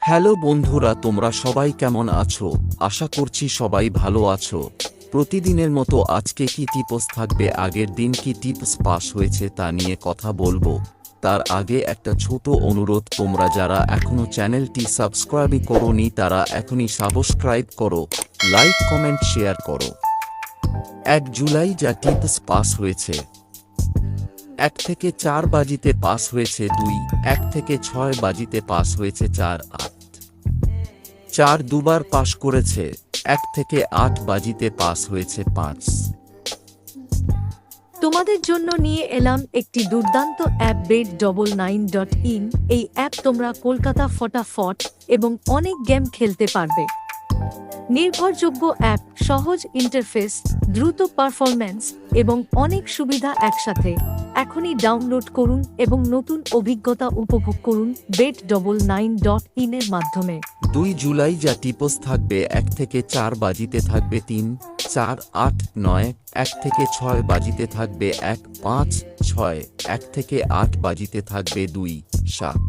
Hello বন্ধুরা, তোমরা সবাই কেমন আছো? আশা করছি সবাই ভালো আছো। প্রতিদিনের মতো আজকে কি টিপস থাকবে, আগের দিন কি টিপস পাস হয়েছে তা নিয়ে কথা বলবো। তার আগে একটা ছোট অনুরোধ, তোমরা যারা এখনো চ্যানেলটি সাবস্ক্রাইব করোনি তারা এখনই সাবস্ক্রাইব করো, লাইক কমেন্ট শেয়ার করো। 1 জুলাই যা টিপস পাস হয়েছে: 1 থেকে 4 বাজিতে পাস হয়েছে 2, 1 থেকে 6 বাজিতে পাস হয়েছে 4, 8 4 দুবার পাস করেছে, 1 থেকে 8 বাজিতে পাস হয়েছে 5। তোমাদের জন্য নিয়ে এলাম একটি দুর্দান্ত অ্যাপ, bet99.in। এই অ্যাপ তোমরা কলকাতা ফটাফট এবং অনেক গেম খেলতে পারবে। নির্ভরযোগ্য অ্যাপ, সহজ ইন্টারফেস, দ্রুত পারফরম্যান্স এবং অনেক সুবিধা একসাথে। এখনই ডাউনলোড করুন এবং নতুন অভিজ্ঞতা উপভোগ করুন bet99.in এর মাধ্যমে। 2 জুলাই যা টিপস থাকবে: 1 থেকে 4 বাজিতে থাকবে 3, 4, 8, 9, 1 থেকে 6 বাজিতে থাকবে 1, 5, 6, 1 থেকে 8 বাজিতে থাকবে 2, 7।